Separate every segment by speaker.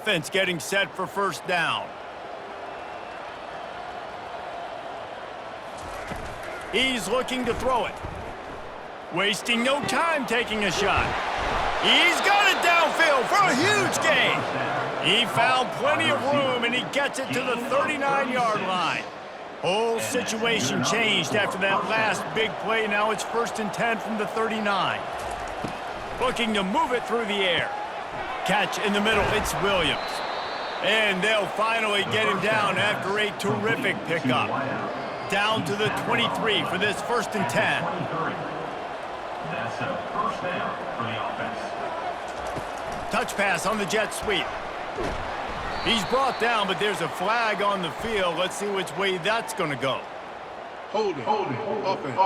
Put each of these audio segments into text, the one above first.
Speaker 1: Offense getting set for first down. He's looking to throw it. Wasting no time taking a shot. He's got it downfield for a huge gain. He found plenty of room, and he gets it to the 39-yard line. Whole situation changed after that last big play. Now it's 1st and 10 from the 39. Looking to move it through the air. Catch in the middle. It's Williams. And they'll finally get him down after a terrific pickup. Down to the 23 for this 1st and 10.
Speaker 2: That's a first down for the offense.
Speaker 1: Touch pass on the jet sweep. He's brought down, but there's a flag on the field. Let's see which way that's going to go.
Speaker 3: Holding. Offense.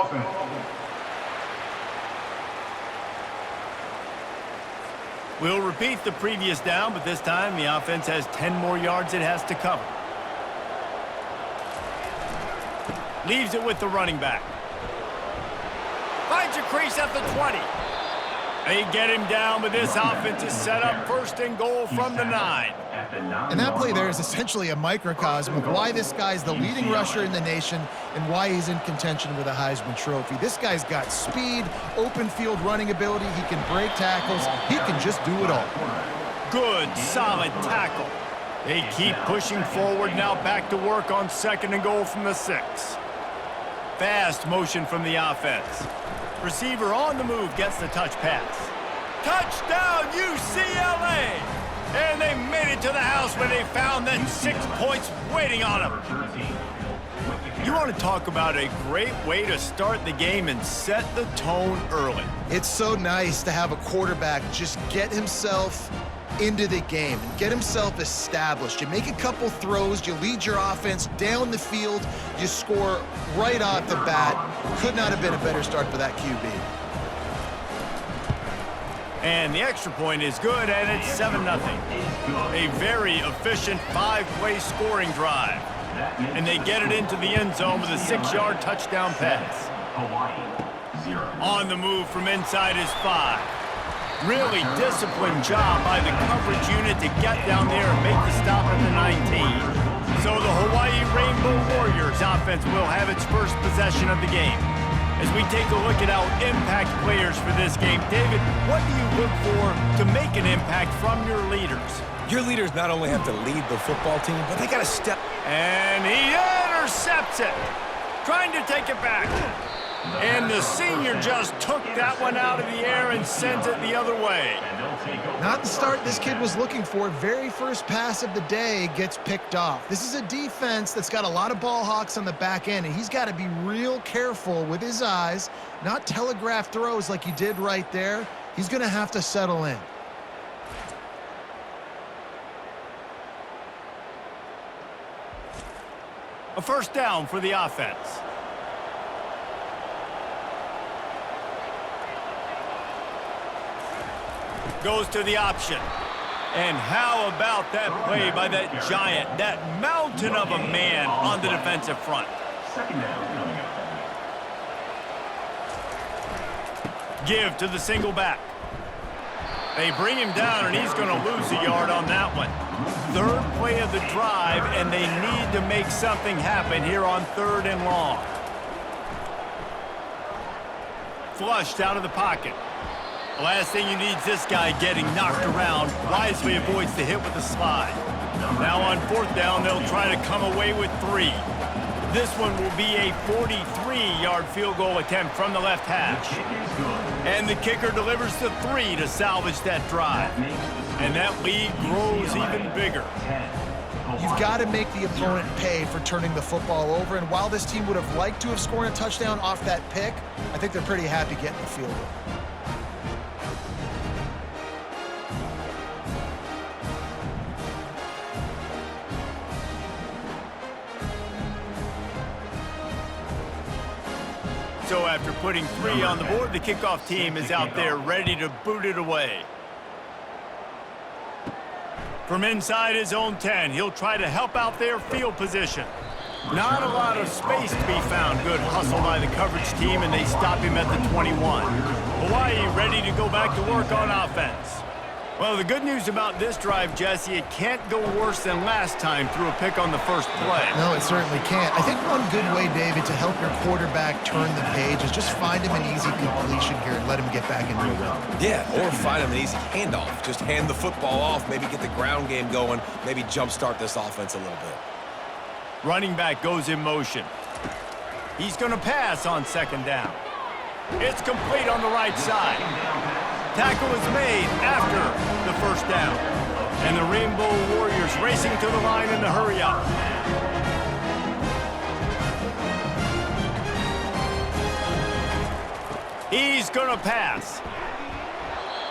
Speaker 1: We'll repeat the previous down, but this time the offense has 10 more yards it has to cover. Leaves it with the running back. Finds a crease at the 20. They get him down, but this offense is set up 1st and goal from the 9.
Speaker 4: And that play there is essentially a microcosm of why this guy's the leading rusher in the nation and why he's in contention with a Heisman Trophy. This guy's got speed, open field running ability. He can break tackles. He can just do it all.
Speaker 1: Good, solid tackle. They keep pushing forward, now back to work on 2nd and goal from the 6. Fast motion from the offense. Receiver on the move gets the touch pass. Touchdown, UCLA! And they made it to the house where they found that 6 points waiting on them. You want to talk about a great way to start the game and set the tone early.
Speaker 4: It's so nice to have a quarterback just get himself into the game and get himself established. You make a couple throws, you lead your offense down the field, you score right off the bat. Could not have been a better start for that QB.
Speaker 1: And the extra point is good, and it's 7-0. A very efficient 5-play scoring drive. And they get it into the end zone with a 6-yard touchdown pass. On the move from inside his 5. Really disciplined job by the coverage unit to get down there and make the stop at the 19. So the Hawaii Rainbow Warriors offense will have its first possession of the game. As we take a look at our impact players for this game, David, what do you look for to make an impact from your leaders?
Speaker 5: Your leaders not only have to lead the football team, but they got to step.
Speaker 1: And he intercepts it. Trying to take it back. And the senior just took that one out of the air and sent it the other way.
Speaker 4: Not the start this kid was looking for. Very first pass of the day gets picked off. This is a defense that's got a lot of ball hawks on the back end, and he's got to be real careful with his eyes, not telegraph throws like he did right there. He's going to have to settle in.
Speaker 1: A first down for the offense. Goes to the option. And how about that play by that giant, that mountain of a man on the defensive front?
Speaker 2: Second down coming up.
Speaker 1: Give to the single back. They bring him down, and he's going to lose a yard on that one. 3rd play of the drive, and they need to make something happen here on 3rd and long. Flushed out of the pocket. The last thing you need is this guy getting knocked around. Wisely avoids the hit with the slide. Now on 4th down, they'll try to come away with 3. This one will be a 43-yard field goal attempt from the left hash. And the kicker delivers the 3 to salvage that drive. And that lead grows even bigger.
Speaker 4: You've got to make the opponent pay for turning the football over, and while this team would have liked to have scored a touchdown off that pick, I think they're pretty happy getting the field goal.
Speaker 1: So after putting 3 on the board, the kickoff team is out there ready to boot it away. From inside his own 10, he'll try to help out their field position. Not a lot of space to be found. Good hustle by the coverage team, and they stop him at the 21. Hawaii ready to go back to work on offense. Well, the good news about this drive, Jesse, it can't go worse than last time through a pick on the first play.
Speaker 4: No, it certainly can't. I think one good way, David, to help your quarterback turn the page is just find him an easy completion here and let him get back into a rhythm.
Speaker 5: Yeah, or find him an easy handoff. Just hand the football off, maybe get the ground game going, maybe jumpstart this offense a little bit.
Speaker 1: Running back goes in motion. He's going to pass on second down. It's complete on the right side. Tackle is made after the first down. And the Rainbow Warriors racing to the line in the hurry up. He's going to pass.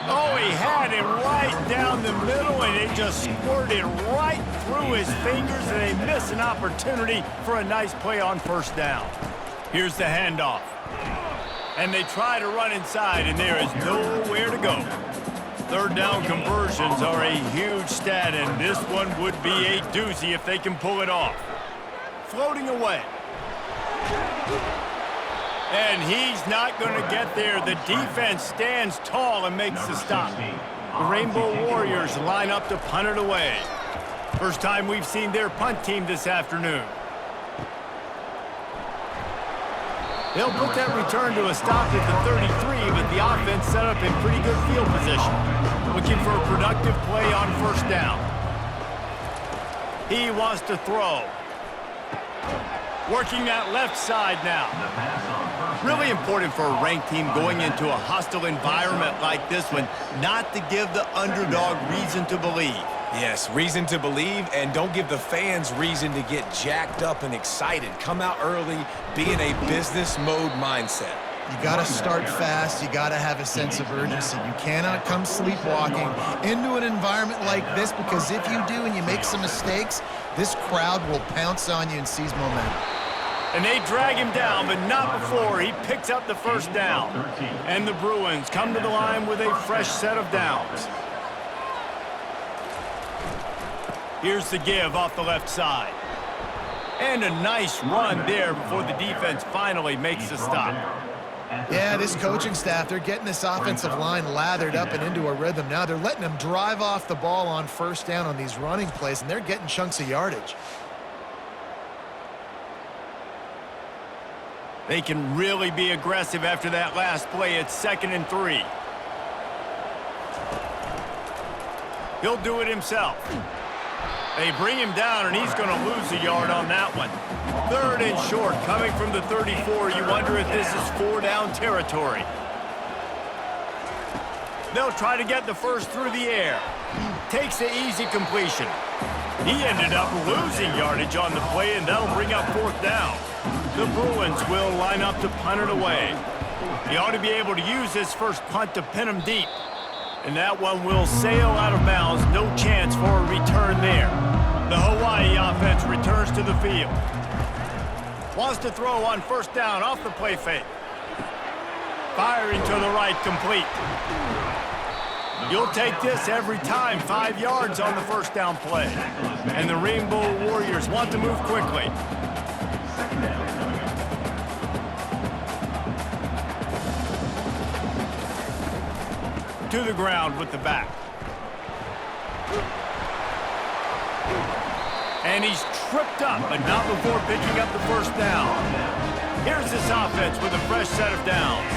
Speaker 1: Oh, he had it right down the middle, and it just squirted right through his fingers, and they miss an opportunity for a nice play on first down. Here's the handoff. And they try to run inside, and there is nowhere to go. Third down conversions are a huge stat, and this one would be a doozy if they can pull it off. Floating away. And he's not going to get there. The defense stands tall and makes the stop. The Rainbow Warriors line up to punt it away. First time we've seen their punt team this afternoon. They'll put that return to a stop at the 33, but the offense set up in pretty good field position. Looking for a productive play on first down. He wants to throw. Working that left side now. Really important for a ranked team going into a hostile environment like this one, not to give the underdog reason to believe.
Speaker 5: Yes, reason to believe, and don't give the fans reason to get jacked up and excited. Come out early, be in a business mode mindset.
Speaker 4: You got to start fast. You got to have a sense of urgency. You cannot come sleepwalking into an environment like this, because if you do and you make some mistakes, this crowd will pounce on you and seize momentum.
Speaker 1: And they drag him down, but not before he picks up the first down. And the Bruins come to the line with a fresh set of downs. Here's the give off the left side. And a nice run there before the defense finally makes the stop.
Speaker 4: Yeah, this coaching staff, they're getting this offensive line lathered up and into a rhythm. Now they're letting them drive off the ball on first down on these running plays, and they're getting chunks of yardage.
Speaker 1: They can really be aggressive after that last play. It's 2nd and 3. He'll do it himself. They bring him down, and he's going to lose a yard on that one. 3rd and short, coming from the 34. You wonder if this is 4-down territory. They'll try to get the first through the air. Takes the easy completion. He ended up losing yardage on the play, and that'll bring up 4th down. The Bruins will line up to punt it away. He ought to be able to use his first punt to pin him deep. And that one will sail out of bounds. No chance for a return there. The Hawaii offense returns to the field. Wants to throw on first down off the play fake. Firing to the right, complete. You'll take this every time. 5 yards on the first down play. And the Rainbow Warriors want to move quickly. To the ground with the back. And he's tripped up, but not before picking up the first down. Here's this offense with a fresh set of downs.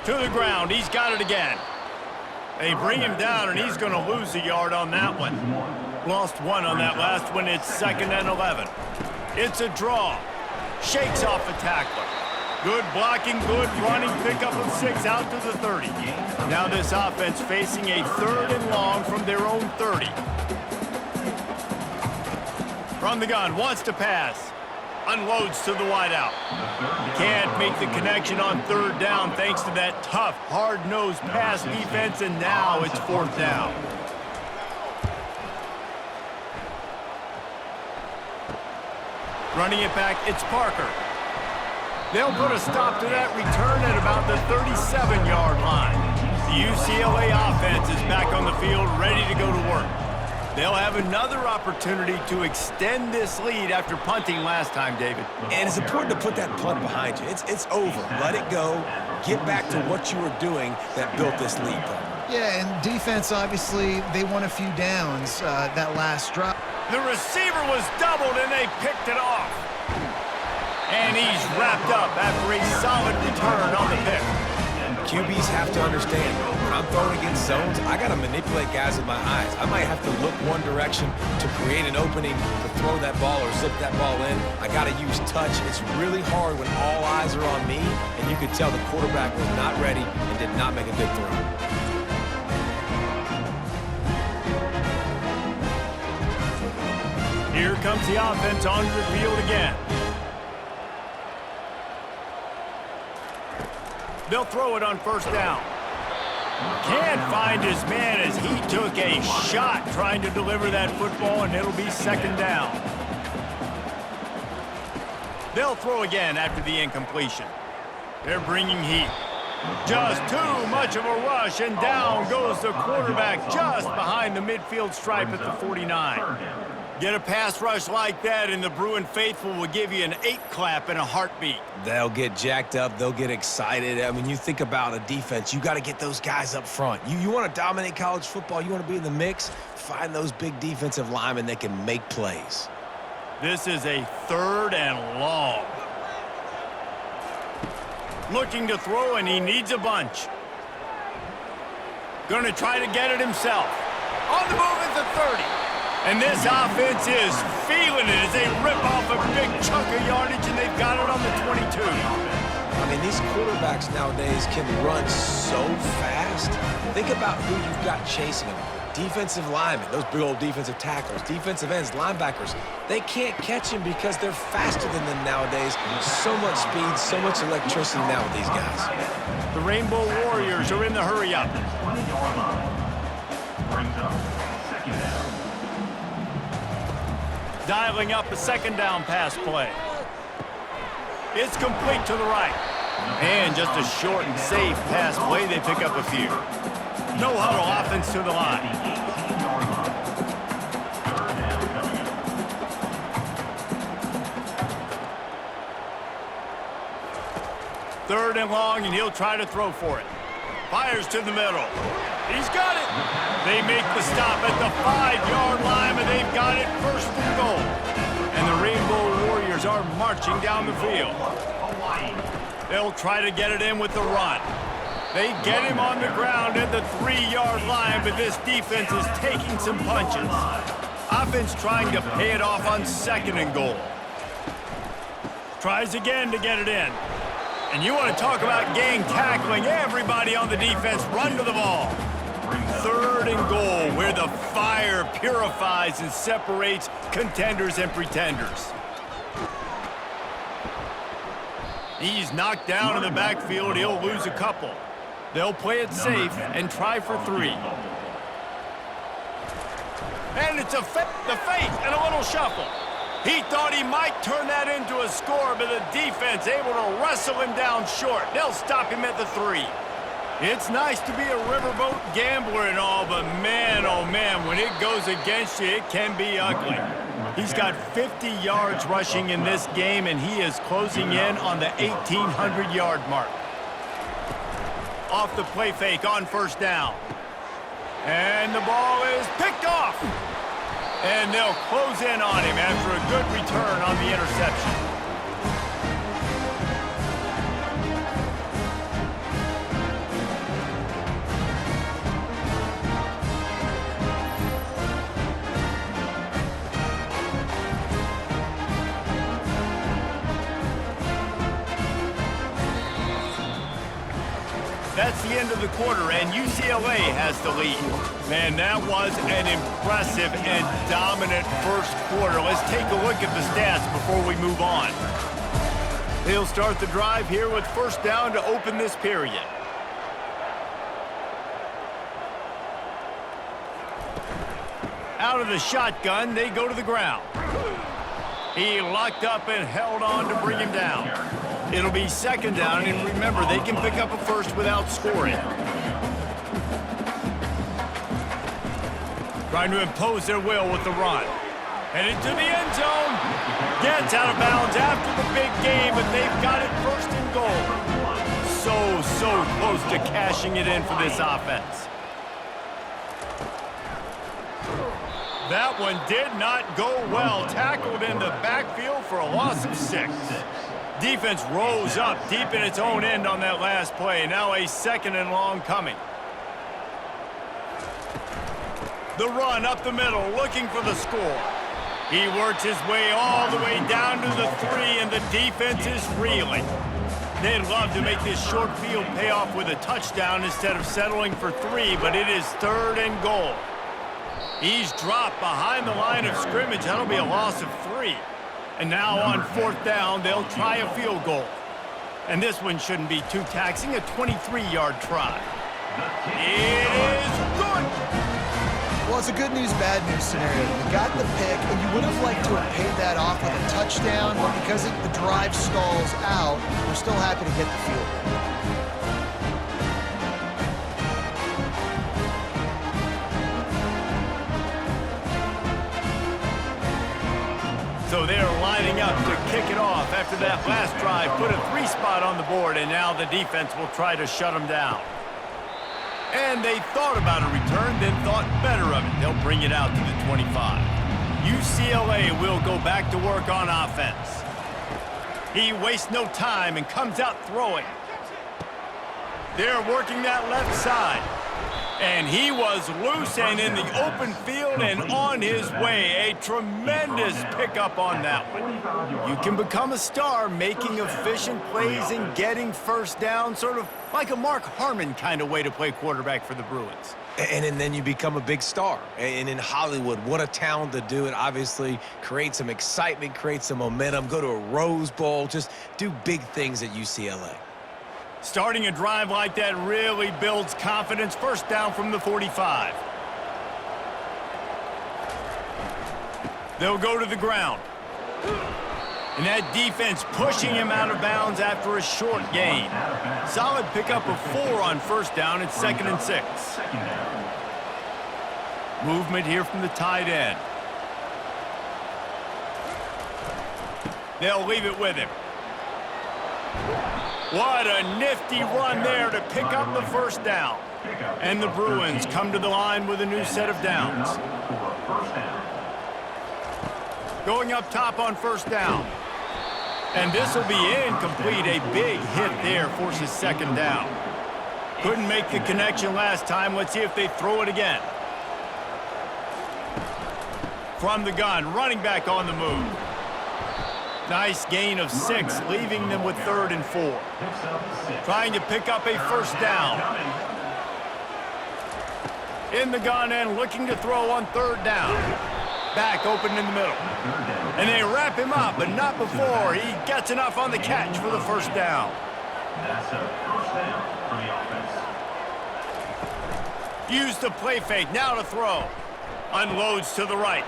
Speaker 1: To the ground, he's got it again. They bring him down, and he's going to lose a yard on that one. Lost 1 on that last one. It's 2nd and 11. It's a draw. Shakes off the tackler. Good blocking, good running, pickup of 6 out to the 30. Now this offense facing a 3rd and long from their own 30. From the gun, wants to pass. Unloads to the wideout. Can't make the connection on 3rd down thanks to that tough, hard-nosed pass defense, and now it's 4th down. Running it back, it's Parker. They'll put a stop to that return at about the 37-yard line. The UCLA offense is back on the field, ready to go to work. They'll have another opportunity to extend this lead after punting last time, David.
Speaker 5: And it's important to put that punt behind you. It's over. Let it go. Get back to what you were doing that built this lead, Paul.
Speaker 4: Yeah, and defense, obviously, they won a few downs that last drive.
Speaker 1: The receiver was doubled, and they picked it off. And he's wrapped up after a solid return on the pick.
Speaker 5: QBs have to understand, when I'm throwing against zones, I got to manipulate guys with my eyes. I might have to look one direction to create an opening to throw that ball or zip that ball in. I got to use touch. It's really hard when all eyes are on me, and you could tell the quarterback was not ready and did not make a good throw.
Speaker 1: Here comes the offense onto the field again. They'll throw it on first down. Can't find his man as he took a shot trying to deliver that football, and it'll be second down. They'll throw again after the incompletion. They're bringing heat. Just too much of a rush, and down goes the quarterback just behind the midfield stripe at the 49. Get a pass rush like that, and the Bruin faithful will give you an 8-clap in a heartbeat.
Speaker 5: They'll get jacked up. They'll get excited. I mean, you think about a defense, you got to get those guys up front. You want to dominate college football, you want to be in the mix, find those big defensive linemen that can make plays.
Speaker 1: This is a 3rd and long. Looking to throw, and he needs a bunch. Going to try to get it himself. On the move at the 30. And this offense is feeling it as they rip off a big chunk of yardage, and they've got it on the 22.
Speaker 5: I mean, these quarterbacks nowadays can run so fast. Think about who you've got chasing them. Defensive linemen, those big old defensive tackles, defensive ends, linebackers. They can't catch him because they're faster than them nowadays. So much speed, so much electricity now with these guys.
Speaker 1: The Rainbow Warriors are in the hurry-up.
Speaker 2: 20-yard line. Brings up second down.
Speaker 1: Dialing up a second down pass play. It's complete to the right. And just a short and safe pass play, they pick up a few. No huddle offense to the line.
Speaker 2: 18-yard line. Third down coming up.
Speaker 1: Third and long, and he'll try to throw for it. Fires to the middle. He's got it. They make the stop at the 5-yard line, but they've got it first and goal. And the Rainbow Warriors are marching down the field. They'll try to get it in with the run. They get him on the ground at the 3-yard line, but this defense is taking some punches. Offense trying to pay it off on second and goal. Tries again to get it in. And you want to talk about gang tackling. Everybody on the defense run to the ball. Third and goal, where the fire purifies and separates contenders and pretenders. He's knocked down in the backfield. He'll lose a couple. They'll play it safe and try for 3. And it's the fake and a little shuffle. He thought he might turn that into a score, but the defense able to wrestle him down short. They'll stop him at the 3. It's nice to be a riverboat gambler and all, but man, oh man, when it goes against you, it can be ugly. He's got 50 yards rushing in this game, and he is closing in on the 1,800-yard mark. Off the play fake on first down. And the ball is picked off. And they'll close in on him after a good return on the interception. That's the end of the quarter, and UCLA has the lead. Man, that was an impressive and dominant first quarter. Let's take a look at the stats before we move on. They'll start the drive here with first down to open this period. Out of the shotgun, they go to the ground. He locked up and held on to bring him down. It'll be second down, and remember, they can pick up a first without scoring. Trying to impose their will with the run. And into the end zone. Gets out of bounds after the big game, but they've got it first and goal. So close to cashing it in for this offense. That one did not go well. Tackled in the backfield for a loss of 6. Defense rose up deep in its own end on that last play. Now a 2nd and long coming. The run up the middle, looking for the score. He works his way all the way down to the 3, and the defense is reeling. They'd love to make this short field pay off with a touchdown instead of settling for 3, but it is 3rd and goal. He's dropped behind the line of scrimmage. That'll be a loss of 3. And now on 4th down, they'll try a field goal. And this one shouldn't be too taxing, a 23-yard try. It is good!
Speaker 4: Well, it's a good news, bad news scenario. You got the pick, and you would have liked to have paid that off with a touchdown, but because the drive stalls out, we're still happy to get the field goal.
Speaker 1: So they're lining up to kick it off after that last drive. Put a 3 spot on the board, and now the defense will try to shut them down. And they thought about a return, then thought better of it. They'll bring it out to the 25. UCLA will go back to work on offense. He wastes no time and comes out throwing. They're working that left side. And he was loose and in the open field and on his way. A tremendous pickup on that one. You can become a star making efficient plays and getting first down, sort of like a Mark Harmon kind of way to play quarterback for the Bruins.
Speaker 5: And then you become a big star. And in Hollywood, what a talent to do it. Obviously, create some excitement, create some momentum, go to a Rose Bowl, just do big things at UCLA.
Speaker 1: Starting a drive like that really builds confidence. First down from the 45. They'll go to the ground. And that defense pushing him out of bounds after a short gain. Solid pickup of 4 on first down. It's 2nd and 6. Movement here from the tight end. They'll leave it with him. What a nifty run there to pick up the first down. And the Bruins come to the line with a new set of downs. Going up top on first down. And this will be incomplete. A big hit there forces 2nd down. Couldn't make the connection last time. Let's see if they throw it again. From the gun, running back on the move. Nice gain of 6, leaving them with 3rd and 4. Trying to pick up a first down. In the gun and looking to throw on 3rd down. Back open in the middle. And they wrap him up, but not before he gets enough on the catch for the first down.
Speaker 2: That's a first down for the offense.
Speaker 1: Use the play fake, now to throw. Unloads to the right.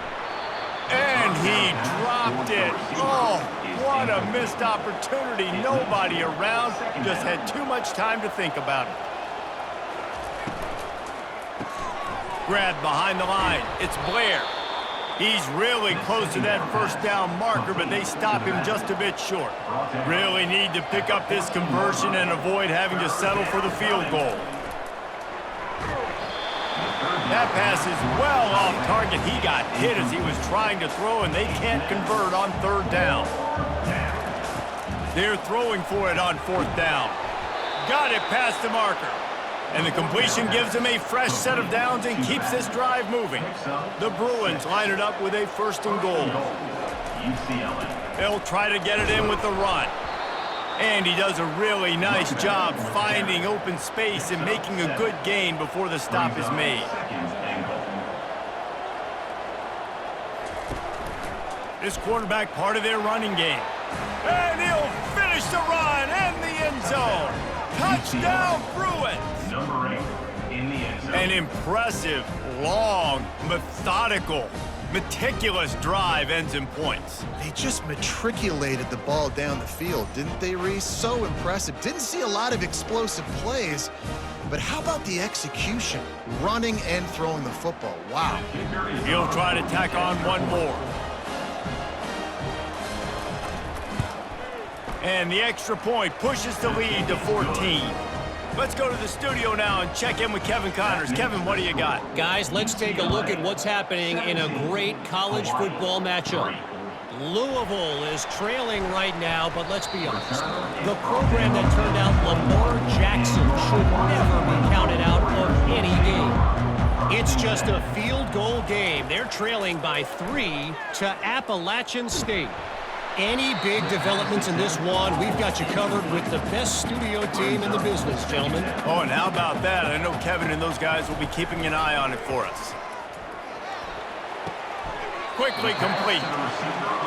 Speaker 1: And he dropped it. Oh, what a missed opportunity. Nobody around. Just had too much time to think about it. Grabbed behind the line. It's Blair. He's really close to that first down marker, but they stop him just a bit short. Really need to pick up this conversion and avoid having to settle for the field goal. That pass is well off target. He got hit as he was trying to throw, and they can't convert on 3rd down. They're throwing for it on 4th down. Got it past the marker. And the completion gives them a fresh set of downs and keeps this drive moving. The Bruins line it up with a 1st and goal. They'll try to get it in with the run. And he does a really nice job finding open space and making a good gain before the stop is made. This quarterback part of their running game. And he'll finish the run and the end zone. Touchdown, Bruins!
Speaker 2: Number 8 in the end zone.
Speaker 1: An impressive, long, methodical, meticulous drive ends in points.
Speaker 4: They just matriculated the ball down the field, didn't they, Reese? So impressive. Didn't see a lot of explosive plays, but how about the execution? Running and throwing the football. Wow.
Speaker 1: He'll try to tack on one more. And the extra point pushes the lead to 14. Let's go to the studio now and check in with Kevin Connors. Kevin, what do you got?
Speaker 6: Guys, let's take a look at what's happening in a great college football matchup. Louisville is trailing right now, but let's be honest. The program that turned out Lamar Jackson should never be counted out of any game. It's just a field goal game. They're trailing by 3 to Appalachian State. Any big developments in this one, we've got you covered with the best studio team in the business, gentlemen.
Speaker 1: Oh, and how about that? I know Kevin and those guys will be keeping an eye on it for us. Quickly complete.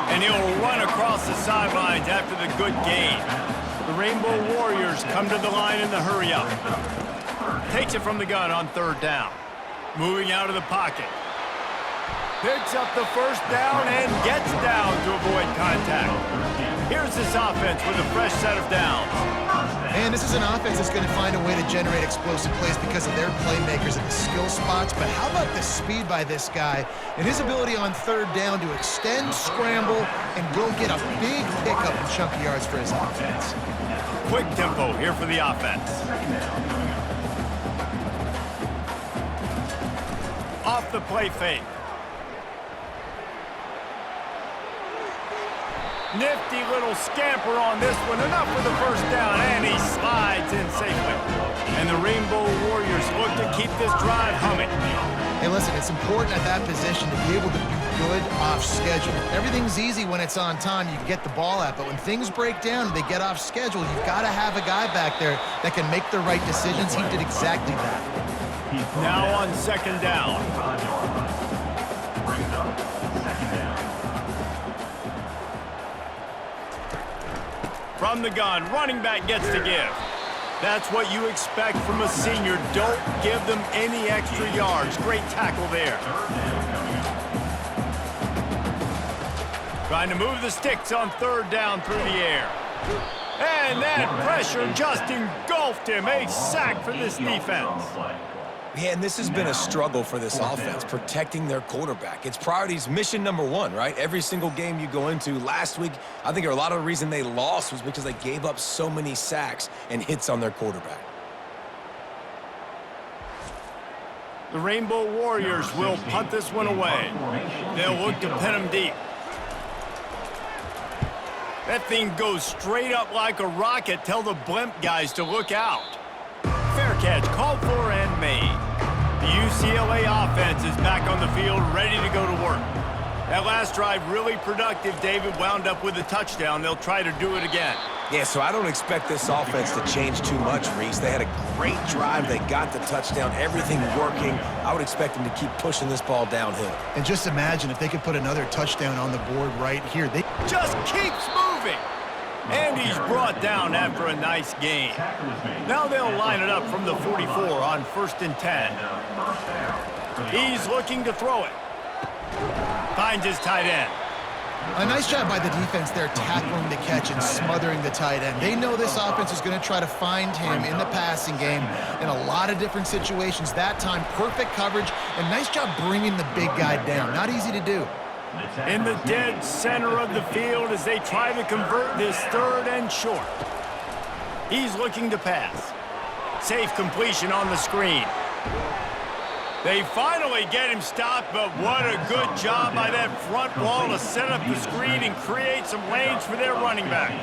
Speaker 1: And he'll run across the sidelines after the good gain. The Rainbow Warriors come to the line in the hurry-up. Takes it from the gun on 3rd down. Moving out of the pocket. Picks up the first down and gets down to avoid contact. Here's this offense with a fresh set of downs.
Speaker 4: And this is an offense that's going to find a way to generate explosive plays because of their playmakers at the skill spots. But how about the speed by this guy and his ability on 3rd down to extend, scramble, and go get a big pickup and chunky yards for his offense.
Speaker 1: Quick tempo here for the offense. Off the play fake. Nifty little scamper on this one. Enough for the first down, and he slides in safely. And the Rainbow Warriors look to keep this drive humming.
Speaker 4: Hey, listen, it's important at that position to be able to be good off schedule. Everything's easy when it's on time. You can get the ball out, but when things break down and they get off schedule, you've got to have a guy back there that can make the right decisions. He did exactly that.
Speaker 1: Now on 2nd down. From the gun, running back gets to give. That's what you expect from a senior. Don't give them any extra yards. Great tackle there. Trying to move the sticks on 3rd down through the air. And that pressure just engulfed him. A sack for this defense.
Speaker 5: Yeah, and this has been a struggle for this offense, protecting their quarterback. It's priorities, mission number 1, right? Every single game you go into. Last week, I think a lot of the reason they lost was because they gave up so many sacks and hits on their quarterback.
Speaker 1: The Rainbow Warriors will punt this one away. They'll look to pin him deep. That thing goes straight up like a rocket. Tell the blimp guys to look out. Fair catch, called for and made. The UCLA offense is back on the field, ready to go to work. That last drive really productive. David wound up with a touchdown. They'll try to do it again.
Speaker 5: Yeah, so I don't expect this offense to change too much, Reese. They had a great drive. They got the touchdown, everything working. I would expect them to keep pushing this ball downhill.
Speaker 4: And just imagine if they could put another touchdown on the board right here. They
Speaker 1: just keeps moving. And he's brought down after a nice gain. Now they'll line it up from the 44 on 1st and 10. He's looking to throw it. Finds his tight end.
Speaker 4: A nice job by the defense there, tackling the catch and smothering the tight end. They know this offense is going to try to find him in the passing game in a lot of different situations. That time, perfect coverage, and nice job bringing the big guy down. Not easy to do.
Speaker 1: In the dead center of the field as they try to convert this 3rd and short. He's looking to pass. Safe completion on the screen. They finally get him stopped, but what a good job by that front wall to set up the screen and create some lanes for their running back.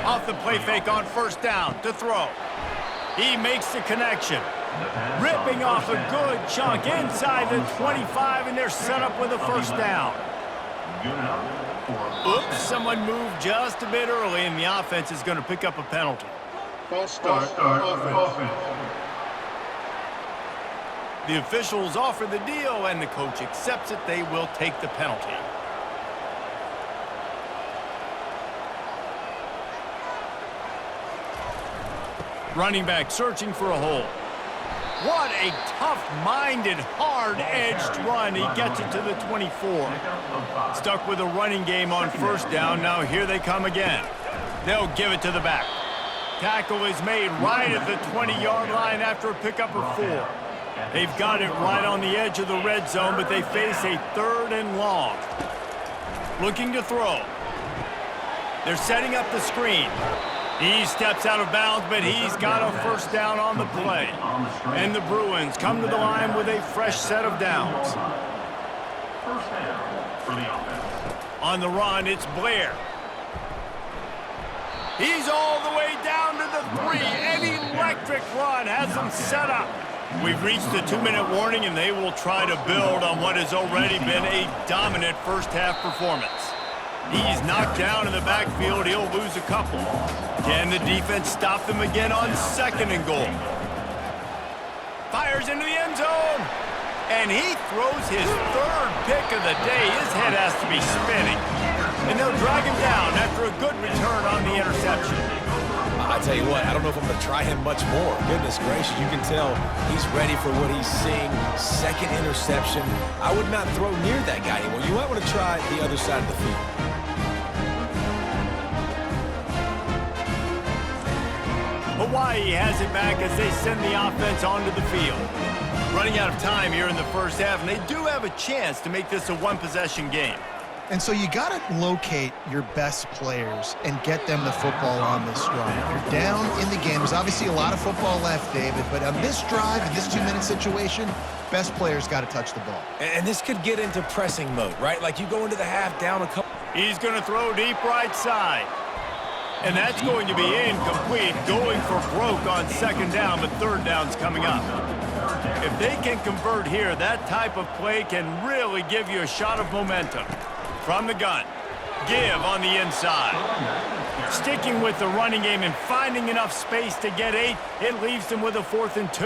Speaker 1: Off the play fake on 1st down to throw. He makes the connection. Ripping off a good chunk inside the 25, and they're set up with a 1st down. Oops, someone moved just a bit early, and the offense is going to pick up a penalty.
Speaker 3: False start. Offense.
Speaker 1: The officials offer the deal, and the coach accepts it. They will take the penalty. Running back searching for a hole. What a tough-minded, hard-edged run. He gets it to the 24. Stuck with a running game on 1st down. Now here they come again. They'll give it to the back. Tackle is made right at the 20-yard line after a pickup of 4. They've got it right on the edge of the red zone, but they face a 3rd and long. Looking to throw. They're setting up the screen. He steps out of bounds, but he's got a first down on the play. And the Bruins come to the line with a fresh set of downs.
Speaker 2: First down for the offense.
Speaker 1: On the run, it's Blair. He's all the way down to the 3. An electric run has them set up. We've reached the 2-minute warning, and they will try to build on what has already been a dominant first-half performance. He's knocked down in the backfield. He'll lose a couple. Can the defense stop them again on 2nd and goal? Fires into the end zone. And he throws his 3rd pick of the day. His head has to be spinning. And they'll drag him down after a good return on the interception.
Speaker 5: I tell you what, I don't know if I'm going to try him much more. Goodness gracious, you can tell he's ready for what he's seeing. 2nd interception. I would not throw near that guy anymore. You might want to try the other side of the field.
Speaker 1: Hawaii has it back as they send the offense onto the field. Running out of time here in the first half, and they do have a chance to make this a 1-possession game.
Speaker 4: And so you got to locate your best players and get them the football on this drive. You're down in the game. There's obviously a lot of football left, David, but on this drive, in this 2-minute situation, best players got to touch the ball.
Speaker 5: And this could get into pressing mode, right? Like you go into the half down a couple.
Speaker 1: He's going to throw deep right side. And that's going to be incomplete, going for broke on 2nd down, but 3rd down's coming up. If they can convert here, that type of play can really give you a shot of momentum. From the gun, give on the inside. Sticking with the running game and finding enough space to get 8, it leaves them with a 4th and 2.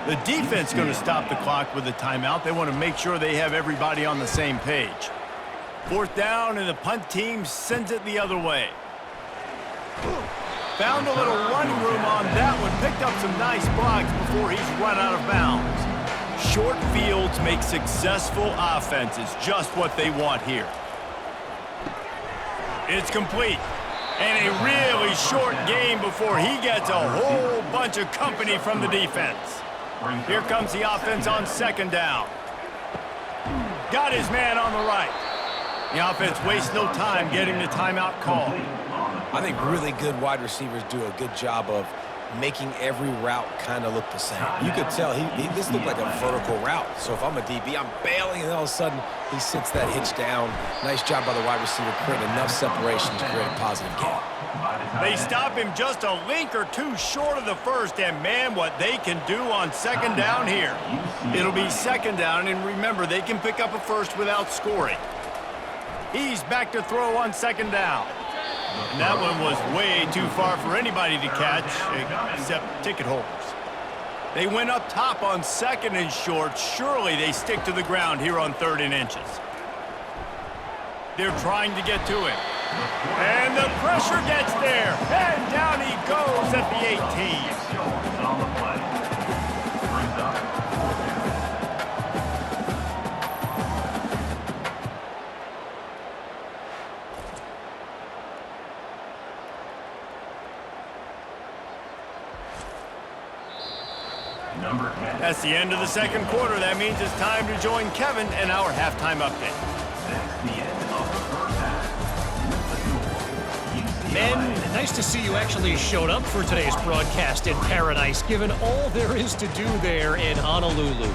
Speaker 1: The defense going to stop the clock with a timeout. They want to make sure they have everybody on the same page. 4th down, and the punt team sends it the other way. Found a little running room on that one. Picked up some nice blocks before he's run out of bounds. Short fields make successful offenses just what they want here. It's complete. And a really short game before he gets a whole bunch of company from the defense. Here comes the offense on 2nd down. Got his man on the right. The offense wastes no time getting the timeout call.
Speaker 5: I think really good wide receivers do a good job of making every route kind of look the same. You could tell this looked like a vertical route. So if I'm a DB, I'm bailing, and all of a sudden he sits that hitch down. Nice job by the wide receiver, creating enough separation to create a positive gain.
Speaker 1: They stop him just a link or 2 short of the 1st, and man, what they can do on 2nd down here. It'll be 2nd down, and remember, they can pick up a 1st without scoring. He's back to throw on 2nd down. And that one was way too far for anybody to catch, except ticket holders. They went up top on 2nd and short. Surely they stick to the ground here on 3rd and inches. They're trying to get to him. And the pressure gets there. And down he goes at the 18.
Speaker 2: On the play. Brings up.
Speaker 1: That's the end of the 2nd quarter. That means it's time to join Kevin in our halftime update.
Speaker 2: That's the end of the first half.
Speaker 6: Men, nice to see you actually showed up for today's broadcast in paradise, given all there is to do there in Honolulu.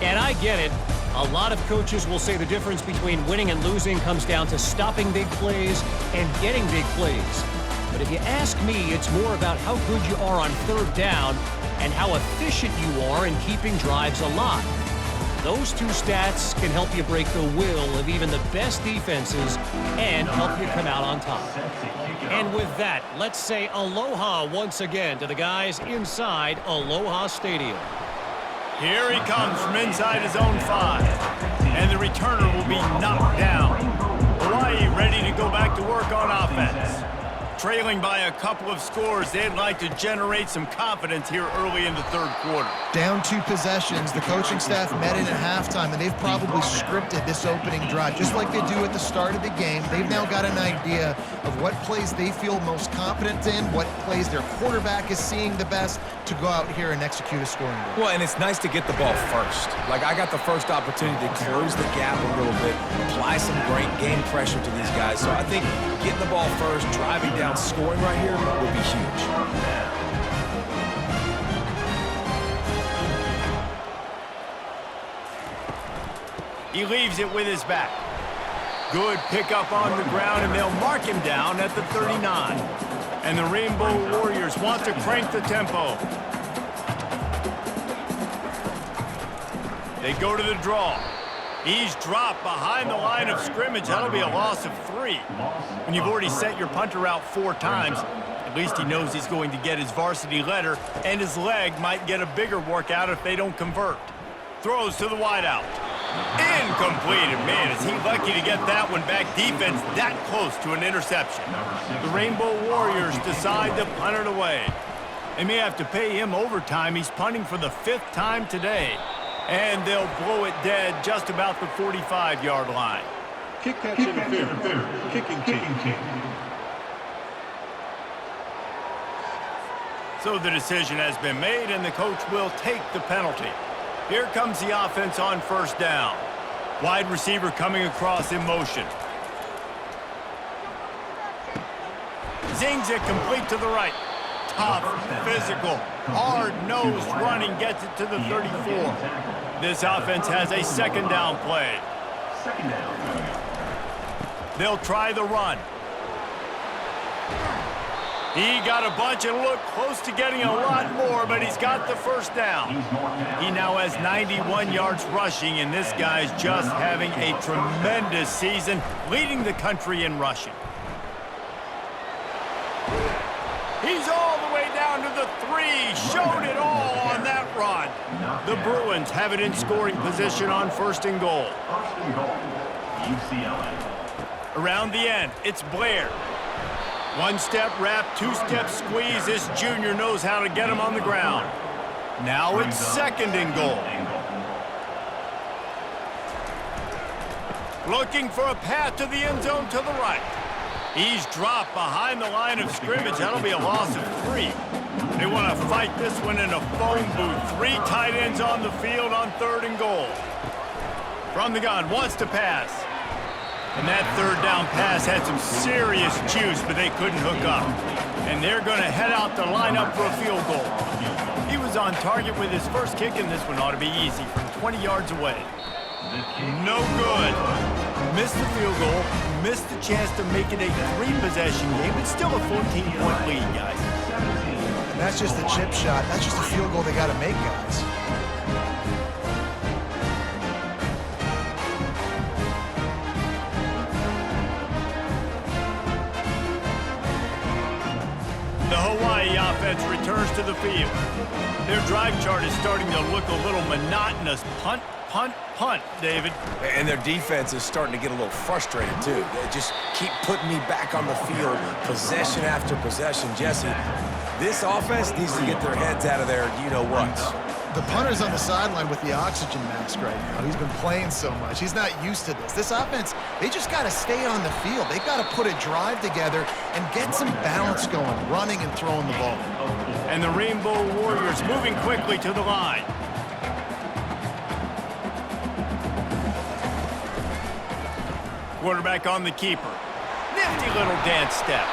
Speaker 6: And I get it. A lot of coaches will say the difference between winning and losing comes down to stopping big plays and getting big plays. But if you ask me, it's more about how good you are on 3rd down and how efficient you are in keeping drives alive. Those 2 stats can help you break the will of even the best defenses and help you come out on top. And with that, let's say aloha once again to the guys inside Aloha Stadium.
Speaker 1: Here he comes from inside his own 5. And the returner will be knocked down. Hawaii ready to go back to work on offense. trailing by a couple of scores. They'd like to generate some confidence here early in the third quarter.
Speaker 4: Down 2 possessions. The coaching staff met in at halftime, and they've probably scripted this opening drive. Just like they do at the start of the game, they've now got an idea of what plays they feel most confident in, what plays their quarterback is seeing the best to go out here and execute a scoring goal.
Speaker 5: Well, and it's nice to get the ball first. Like, I got the first opportunity to close the gap a little bit, apply some great game pressure to these guys. So I think getting the ball first, driving down, scoring right here would be huge.
Speaker 1: He leaves it with his back. Good pickup on the ground, and they'll mark him down at the 39. And the Rainbow Warriors want to crank the tempo. They go to the draw. He's dropped behind the line of scrimmage. That'll be a loss of 3. When you've already sent your punter out 4 times, at least he knows he's going to get his varsity letter, and his leg might get a bigger workout if they don't convert. Throws to the wideout. Incomplete. And man, is he lucky to get that one back. Defense that close to an interception. The Rainbow Warriors decide to punt it away. They may have to pay him overtime. He's punting for the 5th time today. And they'll blow it dead just about the 45-yard line.
Speaker 3: Kick catch interference. Kicking team.
Speaker 1: So the decision has been made, and the coach will take the penalty. Here comes the offense on first down. Wide receiver coming across in motion. Zings it complete to the right. Tough, physical, hard-nosed running gets it to the 34. This offense has a second down play. They'll try the run. He got a bunch and looked close to getting a lot more, but he's got the first down. He now has 91 yards rushing, and this guy's just having a tremendous season, leading the country in rushing. He's all the way down to the 3. Showed it all on that run. The Bruins have it in scoring position on first and goal. Around the end, it's Blair. 1-step wrap, 2-step squeeze. This junior knows how to get him on the ground. Now it's second and goal. Looking for a path to the end zone to the right. He's dropped behind the line of scrimmage. That'll be a loss of 3. They want to fight this one in a phone booth. 3 tight ends on the field on third and goal. From the gun, wants to pass. And that third down pass had some serious juice, but they couldn't hook up. And they're going to head out to line up for a field goal. He was on target with his first kick, and this one ought to be easy from 20 yards away. No good. Missed the field goal, missed the chance to make it a 3-possession game. It's still a 14-point lead, guys.
Speaker 4: And that's just a chip shot. That's just a field goal they got to make, guys.
Speaker 1: The Hawaii offense returns to the field. Their drive chart is starting to look a little monotonous. Punt, punt, punt, David.
Speaker 5: And their defense is starting to get a little frustrated, too. They just keep putting me back on the field, possession after possession. Jesse, this offense needs to get their heads out of their you-know-whats.
Speaker 4: The punter's on the sideline with the oxygen mask right now. He's been playing so much. He's not used to this. This offense, they just got to stay on the field. They've got to put a drive together and get some balance going, running and throwing the ball.
Speaker 1: And the Rainbow Warriors moving quickly to the line. Quarterback on the keeper. Nifty little dance step.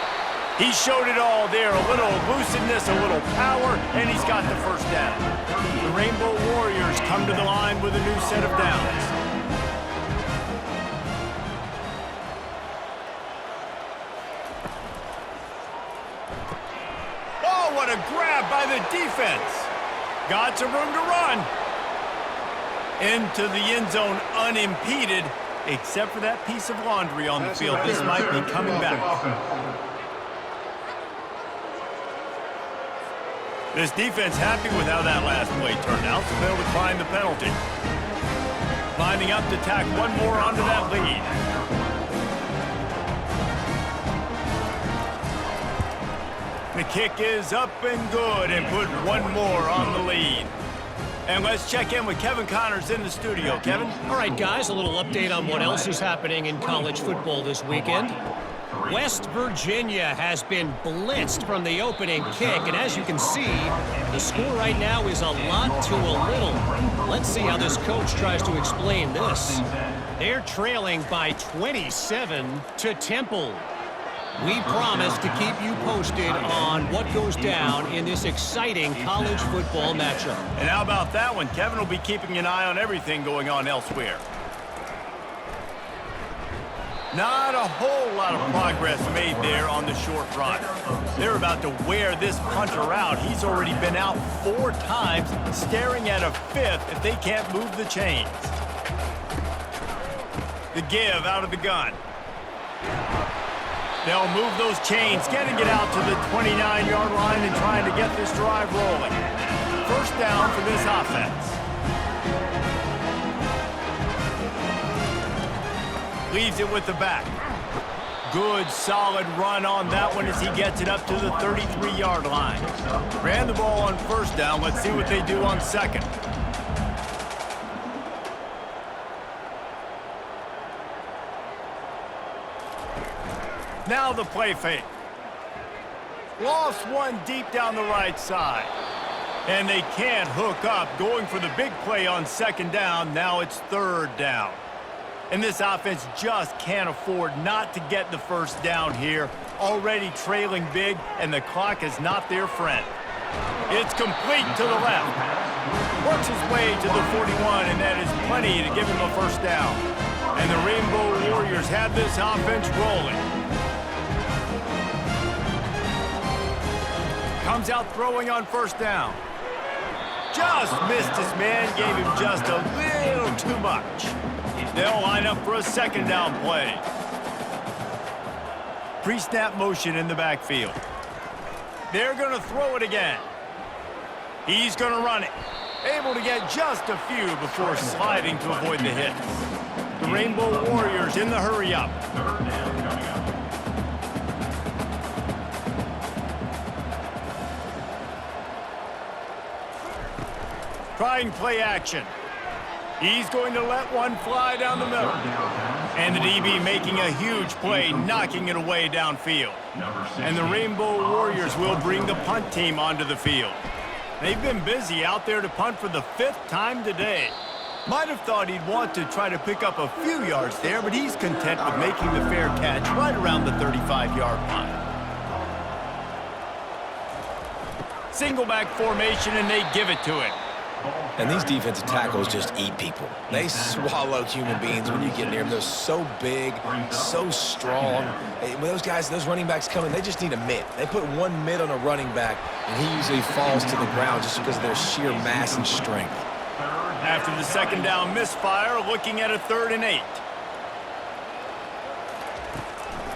Speaker 1: He showed it all there. A little elusiveness, a little power, and he's got the first down. The Rainbow Warriors come to the line with a new set of downs. Oh, what a grab by the defense. Got some room to run. Into the end zone unimpeded, except for that piece of laundry on the field. This might be coming back. This defense happy with how that last play turned out, so they'll decline the penalty. Lining up to tack one more onto that lead. kick is up and good and put one more on the lead. And let's check in with Kevin Connors in the studio. Kevin?
Speaker 6: All right, guys, a little update on what else is happening in college football this weekend. West Virginia has been blitzed from the opening kick, and as you can see, the score right now is a lot to a little. Let's see how this coach tries to explain this. They're trailing by 27 to Temple. We promise to keep you posted on what goes down in this exciting college football matchup.
Speaker 1: And how about that one? Kevin will be keeping an eye on everything going on elsewhere. Not a whole lot of progress made there on the short run. They're about to wear this punter out. He's already been out 4 times, staring at a 5th if they can't move the chains. The give out of the gun. They'll move those chains, getting it out to the 29-yard line and trying to get this drive rolling. First down for this offense. Leaves it with the back. Good, solid run on that one as he gets it up to the 33-yard line. Ran the ball on first down. Let's see what they do on second. Now the play fake. Lost one deep down the right side. And they can't hook up. Going for the big play on second down. Now it's third down. And this offense just can't afford not to get the first down here. Already trailing big, and the clock is not their friend. It's complete to the left. Works his way to the 41, and that is plenty to give him a first down. And the Rainbow Warriors have this offense rolling. Comes out throwing on first down. Just missed his man, gave him just a little too much. They'll line up for a second down play. Pre-snap motion in the backfield. They're going to throw it again. He's going to run it. Able to get just a few before sliding to avoid the hits. The Rainbow Warriors in the hurry-up.
Speaker 2: Third down coming up.
Speaker 1: Trying play action. He's going to let one fly down the middle. And the DB making a huge play, knocking it away downfield. And the Rainbow Warriors will bring the punt team onto the field. They've been busy out there to punt for the 5th time today. Might have thought he'd want to try to pick up a few yards there, but he's content with making the fair catch right around the 35-yard line. Single back formation, and they give it to him.
Speaker 5: And these defensive tackles just eat people. They swallow human beings when you get near them. They're so big, so strong. When those guys, those running backs come in, they just need a mitt. They put one mitt on a running back, and he usually falls to the ground just because of their sheer mass and strength.
Speaker 1: After the second down misfire, looking at a 3rd and 8.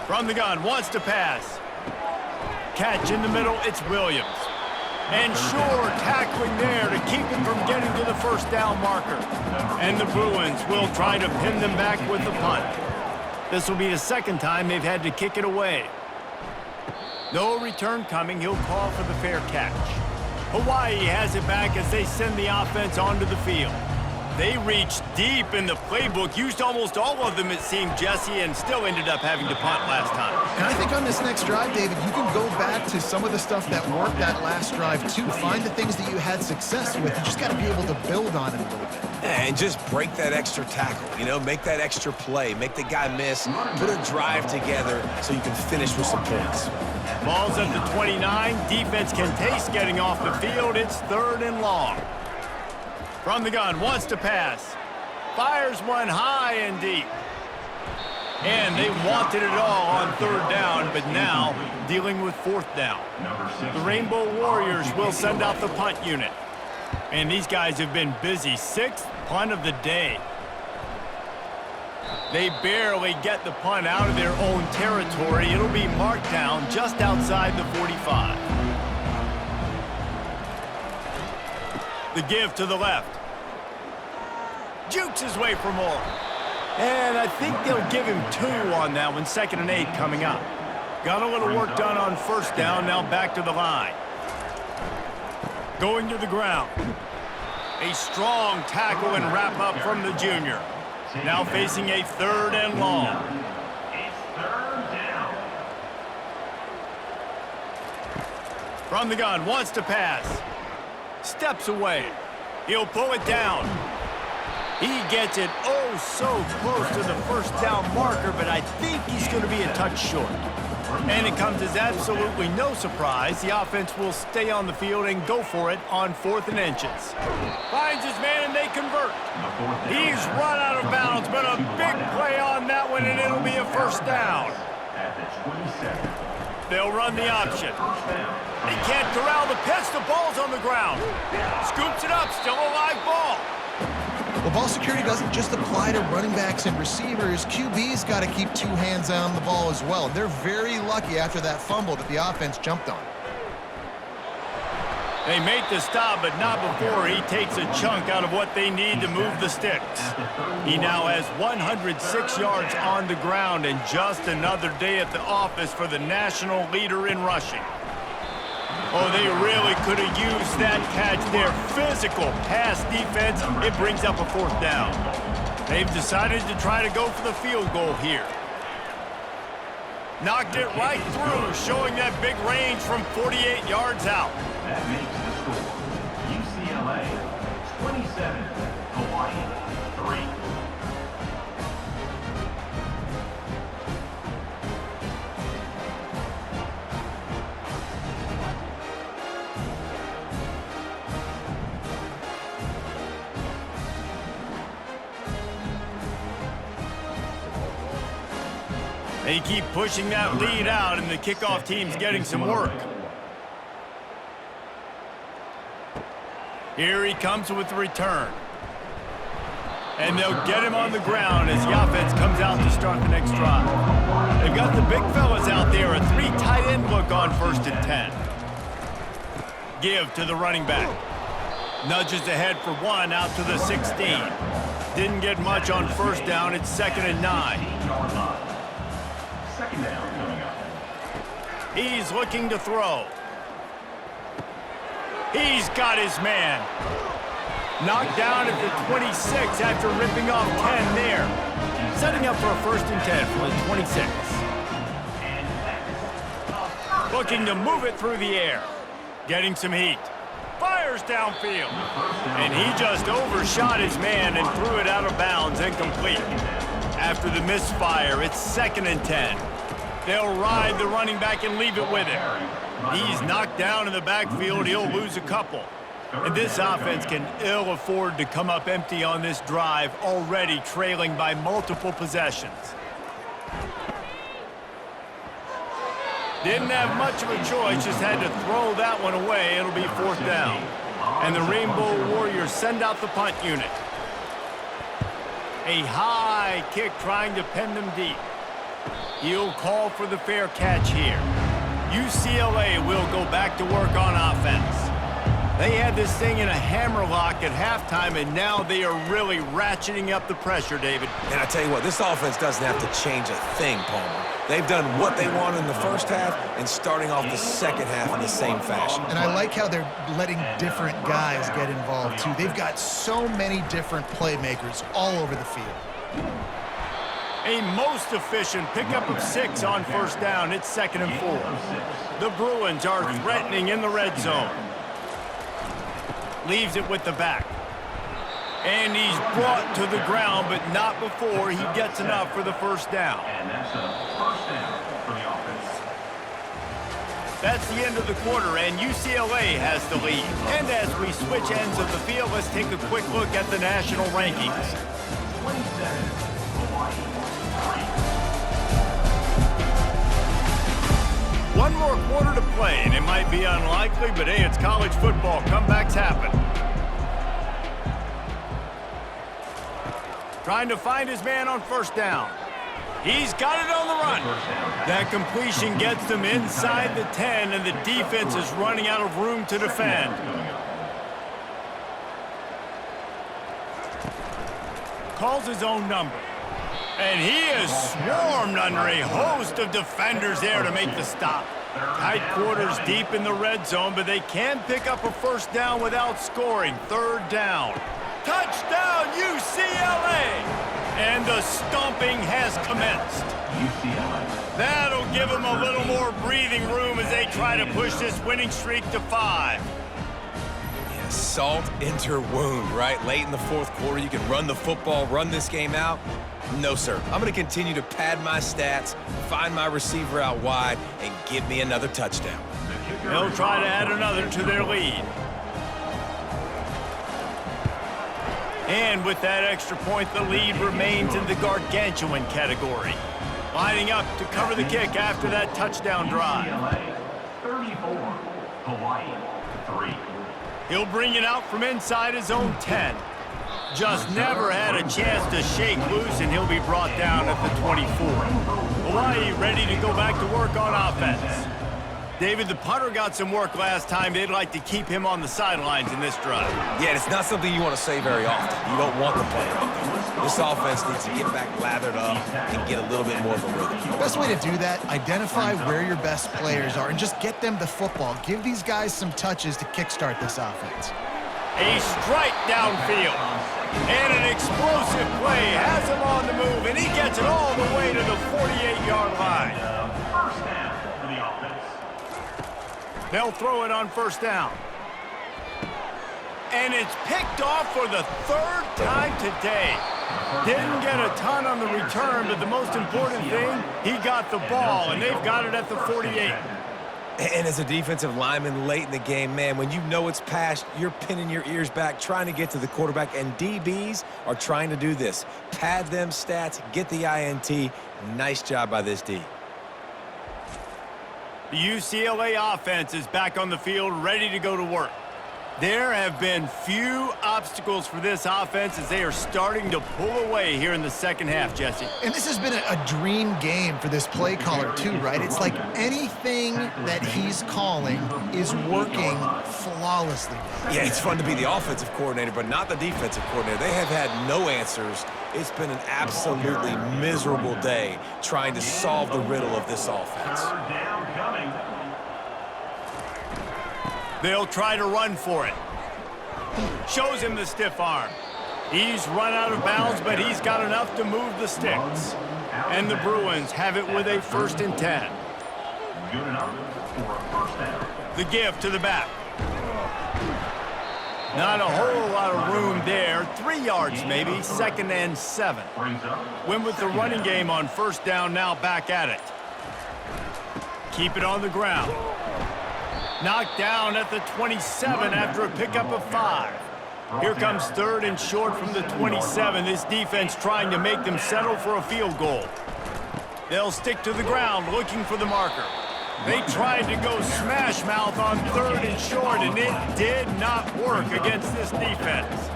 Speaker 1: From the gun, wants to pass. Catch in the middle, it's Williams. And sure tackling there to keep him from getting to the first down marker. And the Bruins will try to pin them back with the punt. This will be the 2nd time they've had to kick it away. No return coming. He'll call for the fair catch. Hawaii has it back as they send the offense onto the field. They reached deep in the playbook, used almost all of them, it seemed, Jesse, and still ended up having to punt last time.
Speaker 4: And I think on this next drive, David, you can go back to some of the stuff that worked that last drive, too. Find the things that you had success with. You just got to be able to build on it a little bit.
Speaker 5: And just break that extra tackle, you know, make that extra play, make the guy miss, put a drive together so you can finish with some points.
Speaker 1: Ball's at the 29. Defense can taste getting off the field. It's 3rd and long. From the gun, wants to pass. Fires one high and deep. And they wanted it all on 3rd down, but now dealing with 4th down. The Rainbow Warriors will send out the punt unit. And these guys have been busy. 6th punt of the day. They barely get the punt out of their own territory. It'll be marked down just outside the 45. The give to the left. Jukes his way for more. And I think they'll give him 2 on that one. 2nd and 8 coming up. Got a little work done on first down, now back to the line. Going to the ground. A strong tackle and wrap up from the junior. Now facing a 3rd and long.
Speaker 2: It's 3rd down.
Speaker 1: From the gun, wants to pass. Steps away. He'll pull it down. He gets it oh so close to the first down marker, but I think he's going to be a touch short. And it comes as absolutely no surprise. The offense will stay on the field and go for it on 4th and inches. Finds his man and they convert. He's run out of bounds, but a big play on that one, and it'll be a first down.
Speaker 2: At the 27.
Speaker 1: They'll run the option. They can't corral the pitch. The ball's on the ground. Scoops it up. Still a live ball.
Speaker 4: Well, ball security doesn't just apply to running backs and receivers. QB's got to keep 2 hands on the ball as well. They're very lucky after that fumble that the offense jumped on.
Speaker 1: They make the stop, but not before he takes a chunk out of what they need to move the sticks. He now has 106 yards on the ground, and just another day at the office for the national leader in rushing. Oh, they really could have used that catch there. Physical pass defense. It brings up a 4th down. They've decided to try to go for the field goal here. Knocked it right through, showing that big range from 48 yards out.
Speaker 2: That makes the score. UCLA 27, Hawaii 3.
Speaker 1: They keep pushing that lead out, and the kickoff team's getting some work. Here he comes with the return. And they'll get him on the ground as the offense comes out to start the next drive. They've got the big fellas out there, a 3 tight end look on 1st and 10. Give to the running back. Nudges ahead for 1 out to the 16. Didn't get much on first down. It's 2nd and 9.
Speaker 2: Second down coming up.
Speaker 1: He's looking to throw. He's got his man. Knocked down at the 26 after ripping off 10 there. Setting up for a 1st and 10 from the 26. Looking to move it through the air. Getting some heat. Fires downfield. And he just overshot his man and threw it out of bounds, incomplete. After the misfire, it's 2nd and 10. They'll ride the running back and leave it with him. He's knocked down in the backfield. He'll lose a couple. And this offense can ill afford to come up empty on this drive, already trailing by multiple possessions. Didn't have much of a choice, just had to throw that one away. It'll be 4th down. And the Rainbow Warriors send out the punt unit. A high kick trying to pen them deep. He'll call for the fair catch here. UCLA will go back to work on offense. They had this thing in a hammerlock at halftime, and now they are really ratcheting up the pressure, David.
Speaker 5: And I tell you what, this offense doesn't have to change a thing, Palmer. They've done what they wanted in the first half and starting off the second half in the same fashion.
Speaker 4: And I like how they're letting different guys get involved, too. They've got so many different playmakers all over the field.
Speaker 1: A most efficient pickup of 6 on first down. It's 2nd and 4. The Bruins are threatening in the red zone. Leaves it with the back. And he's brought to the ground, but not before he gets enough for the first down.
Speaker 2: And that's a first down for the offense.
Speaker 1: That's the end of the quarter, and UCLA has the lead. And as we switch ends of the field, let's take a quick look at the national rankings.
Speaker 2: 27, Hawaii 3.
Speaker 1: One more quarter to play, and it might be unlikely, but hey, it's college football. Comebacks happen. Trying to find his man on first down. He's got it on the run. That completion gets them inside the 10, and the defense is running out of room to defend. Calls his own number. And he is swarmed under a host of defenders there to make the stop. Tight quarters deep in the red zone, but they can pick up a first down without scoring. Third down. Touchdown, UCLA! And the stomping has commenced. That'll give them a little more breathing room as they try to push this winning streak to 5.
Speaker 5: Yeah, salt into wound, right? Late in the fourth quarter, you can run the football, run this game out. No, sir. I'm going to continue to pad my stats, find my receiver out wide, and give me another touchdown.
Speaker 1: They'll try to add another to their lead. And with that extra point, the lead remains in the gargantuan category. Lining up to cover the kick after that touchdown drive.
Speaker 2: 34, Hawaii 3.
Speaker 1: He'll bring it out from inside his own 10. Just never had a chance to shake loose, and he'll be brought down at the 24. Hawaii ready to go back to work on offense. David, the punter got some work last time. They'd like to keep him on the sidelines in this drive.
Speaker 5: Yeah, it's not something you want to say very often. You don't want the player up there. This offense needs to get back lathered up and get a little bit more of a rhythm.
Speaker 4: The best way to do that, identify where your best players are and just get them the football. Give these guys some touches to kickstart this offense.
Speaker 1: A strike downfield. And an explosive play has him on the move, and he gets it all the way to the 48-yard line.
Speaker 2: First down for the offense.
Speaker 1: They'll throw it on first down. And it's picked off for the third time today. Didn't get a ton on the return, but the most important thing, he got the ball, and they've got it at the 48.
Speaker 5: And as a defensive lineman late in the game, man, when you know it's past, you're pinning your ears back, trying to get to the quarterback, and DBs are trying to do this. Pad them stats, get the INT. Nice job by this D.
Speaker 1: The UCLA offense is back on the field, ready to go to work. There have been few obstacles for this offense as they are starting to pull away here in the second half, Jesse.
Speaker 4: And this has been a dream game for this play caller too, right? It's like anything that he's calling is working flawlessly.
Speaker 5: Yeah, it's fun to be the offensive coordinator, but not the defensive coordinator. They have had no answers. It's been an absolutely miserable day trying to solve the riddle of this offense.
Speaker 2: Third down coming.
Speaker 1: They'll try to run for it. Shows him the stiff arm. He's run out of bounds, but he's got enough to move the sticks. And the Bruins have it with a 1st and 10.
Speaker 2: Good enough for a first down.
Speaker 1: The give to the back. Not a whole lot of room there. 3 yards maybe, 2nd and 7.
Speaker 2: Brings up.
Speaker 1: Win with the running game on first down, now back at it. Keep it on the ground. Knocked down at the 27 after a pickup of 5. Here comes 3rd and short from the 27. This defense trying to make them settle for a field goal. They'll stick to the ground looking for the marker. They tried to go smash mouth on 3rd and short, and it did not work against this defense.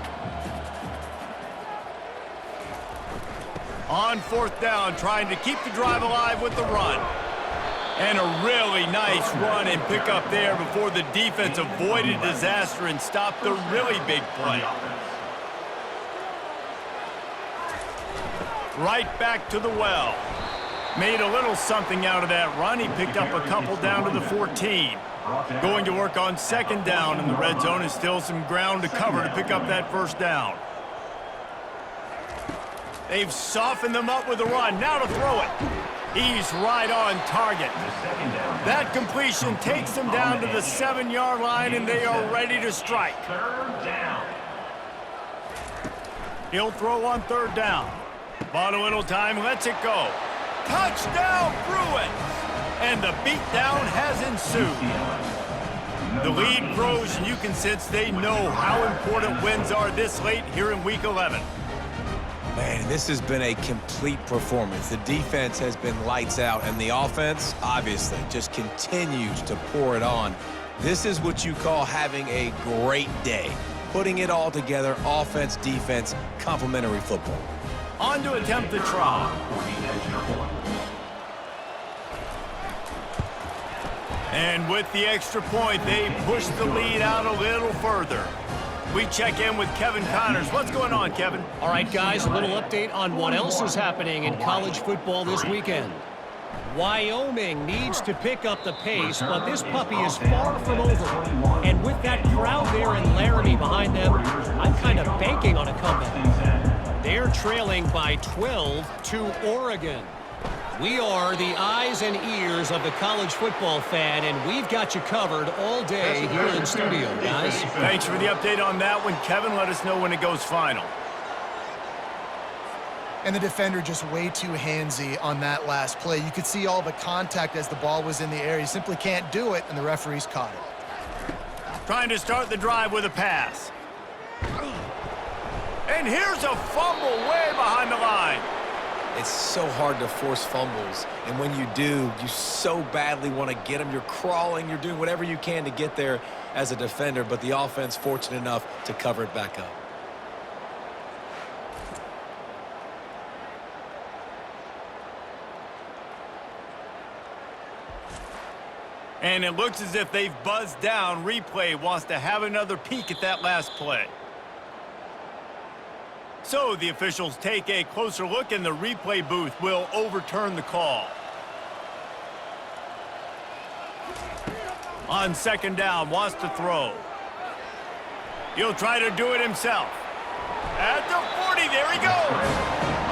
Speaker 1: On 4th down, trying to keep the drive alive with the run. And a really nice run and pick up there before the defense avoided disaster and stopped the really big play. Right back to the well. Made a little something out of that run. He picked up a couple down to the 14. Going to work on 2nd down in the red zone, and still some ground to cover to pick up that 1st down. They've softened them up with a run. Now to throw it. He's right on target. That completion takes them down to the 7-yard line, and they are ready to strike.
Speaker 2: 3rd down.
Speaker 1: He'll throw on 3rd down. Bought a little time, lets it go. Touchdown, Bruins! And the beatdown has ensued. The lead grows, and you can sense they know how important wins are this late here in Week 11.
Speaker 5: Man, this has been a complete performance. The defense has been lights out, and the offense, obviously, just continues to pour it on. This is what you call having a great day. Putting it all together, offense, defense, complementary football.
Speaker 1: On to attempt the try. And with the extra point, they push the lead out a little further. We check in with Kevin Connors. What's going on, Kevin?
Speaker 6: All right, guys, a little update on what else is happening in college football this weekend. Wyoming needs to pick up the pace, but this puppy is far from over. And with that crowd there in Laramie behind them, I'm kind of banking on a comeback. They're trailing by 12 to Oregon. We are the eyes and ears of the college football fan, and we've got you covered all day here in studio, guys.
Speaker 1: Thanks for the update on that one, Kevin. Let us know when it goes final.
Speaker 4: And the defender just way too handsy on that last play. You could see all the contact as the ball was in the air. He simply can't do it, and the referees caught it.
Speaker 1: Trying to start the drive with a pass. And here's a fumble way behind the line.
Speaker 5: It's so hard to force fumbles, and when you do, you so badly want to get them. You're crawling, you're doing whatever you can to get there as a defender, but the offense fortunate enough to cover it back up.
Speaker 1: And it looks as if they've buzzed down. Replay wants to have another peek at that last play. So the officials take a closer look, and the replay booth will overturn the call. On second down, wants to throw. He'll try to do it himself. At the 40, there he goes.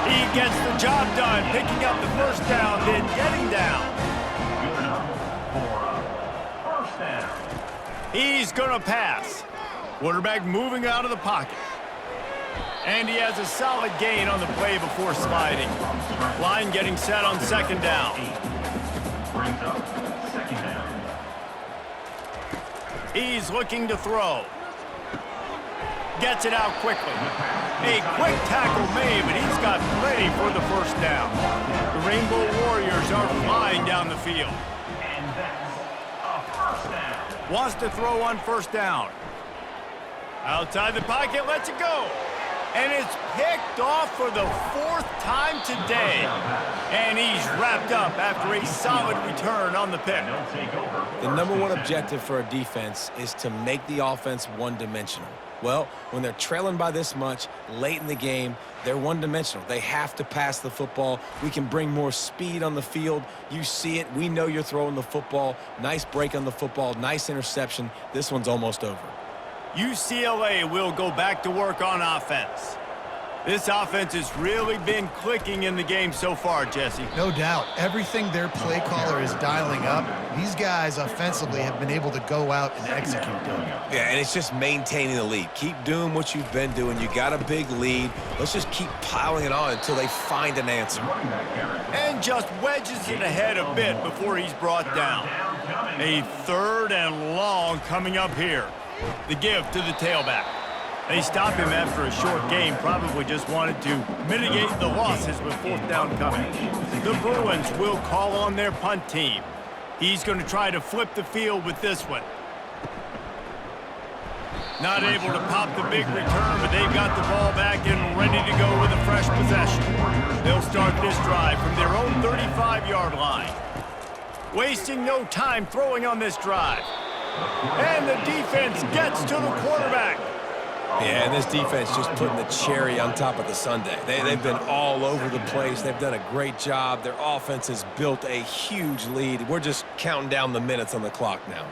Speaker 1: He gets the job done, picking up the first down, then getting down.
Speaker 2: Good enough for a first down.
Speaker 1: He's going to pass. Quarterback moving out of the pocket. And he has a solid gain on the play before sliding. Line getting set on second down.
Speaker 2: Brings up second down.
Speaker 1: He's looking to throw. Gets it out quickly. A quick tackle made, but he's got plenty for the first down. The Rainbow Warriors are flying down the field.
Speaker 2: And that's a first down.
Speaker 1: Wants to throw on first down. Outside the pocket, lets it go. And it's picked off for the fourth time today. And he's wrapped up after a solid return on the pick.
Speaker 5: The number one objective for a defense is to make the offense one-dimensional. Well, when they're trailing by this much late in the game, they're one-dimensional. They have to pass the football. We can bring more speed on the field. You see it. We know you're throwing the football. Nice break on the football. Nice interception. This one's almost over.
Speaker 1: UCLA will go back to work on offense. This offense has really been clicking in the game so far, Jesse.
Speaker 4: No doubt. Everything their play caller is dialing up, these guys offensively have been able to go out and execute.
Speaker 5: Yeah, and it's just maintaining the lead. Keep doing what you've been doing. You got a big lead. Let's just keep piling it on until they find an answer.
Speaker 1: And just wedges it ahead a bit before he's brought down. A third and long coming up here. The give to the tailback. They stop him after a short game, probably just wanted to mitigate the losses with fourth down coming. The Bruins will call on their punt team. He's going to try to flip the field with this one. Not able to pop the big return, but they've got the ball back and ready to go with a fresh possession. They'll start this drive from their own 35-yard line. Wasting no time throwing on this drive. And the defense gets to the quarterback.
Speaker 5: Yeah, and this defense just putting the cherry on top of the sundae. They've been all over the place. They've done a great job. Their offense has built a huge lead. We're just counting down the minutes on the clock now.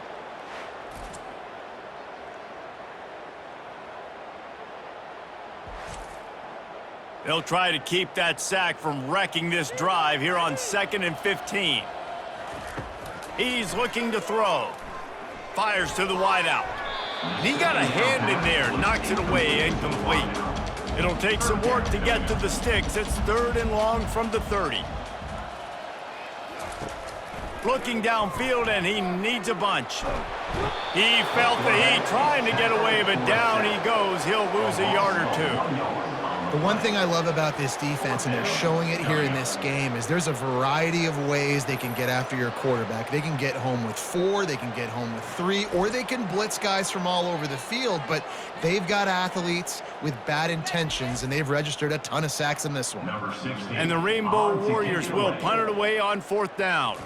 Speaker 1: They'll try to keep that sack from wrecking this drive here on 2nd and 15. He's looking to throw. Fires to the wideout. And he got a hand in there, knocks it away, incomplete. It'll take some work to get to the sticks. It's 3rd and long from the 30. Looking downfield, and he needs a bunch. He felt the heat trying to get away, but down he goes. He'll lose a yard or two.
Speaker 4: The one thing I love about this defense, and they're showing it here in this game, is there's a variety of ways they can get after your quarterback. They can get home with 4, they can get home with 3, or they can blitz guys from all over the field, but they've got athletes with bad intentions, and they've registered a ton of sacks in this one.
Speaker 1: And the Rainbow Warriors will punt it away on 4th down.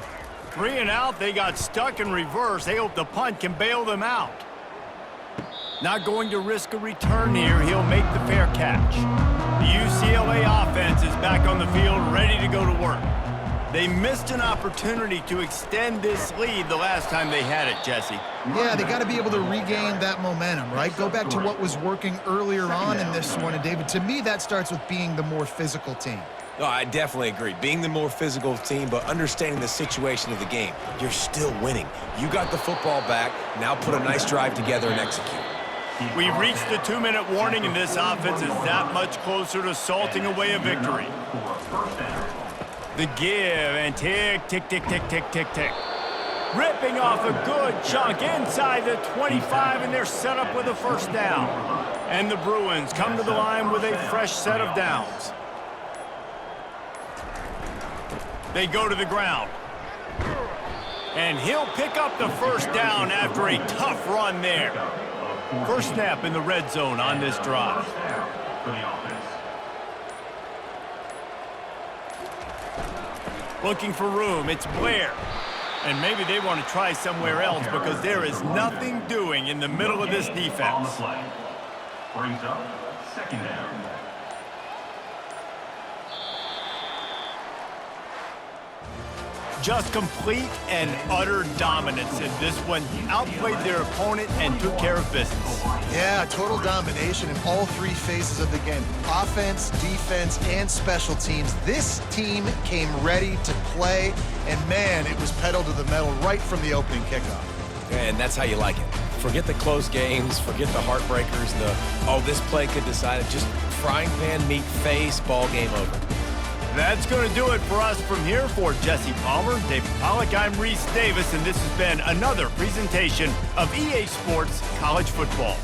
Speaker 1: 3 and out, they got stuck in reverse. They hope the punt can bail them out. Not going to risk a return here. He'll make the fair catch. The UCLA offense is back on the field, ready to go to work. They missed an opportunity to extend this lead the last time they had it, Jesse.
Speaker 4: Yeah, they got to be able to regain that momentum, right? Go back to what was working earlier on in this one. And, David, to me, that starts with being the more physical team.
Speaker 5: No, I definitely agree. Being the more physical team, but understanding the situation of the game. You're still winning. You got the football back. Now put a nice drive together and execute.
Speaker 1: We reached the 2-minute warning, and this offense is that much closer to salting away a victory. The give, and tick, tick, tick, tick, tick, tick, tick. Ripping off a good chunk inside the 25, and they're set up with a first down. And the Bruins come to the line with a fresh set of downs. They go to the ground. And he'll pick up the first down after a tough run there. First snap in the red zone on this drive. Looking for room, it's Blair. And maybe they want to try somewhere else because there is nothing doing in the middle of this defense.
Speaker 2: Brings up second down.
Speaker 1: Just complete and utter dominance in this one. Outplayed their opponent and took care of business.
Speaker 4: Yeah, total domination in all three phases of the game. Offense, defense, and special teams. This team came ready to play, and man, it was pedal to the metal right from the opening kickoff.
Speaker 5: And that's how you like it. Forget the close games, forget the heartbreakers, oh, this play could decide it. Just frying pan meet face, ball game over.
Speaker 1: That's going to do it for us from here. For Jesse Palmer, David Pollack, I'm Reese Davis, and this has been another presentation of EA Sports College Football.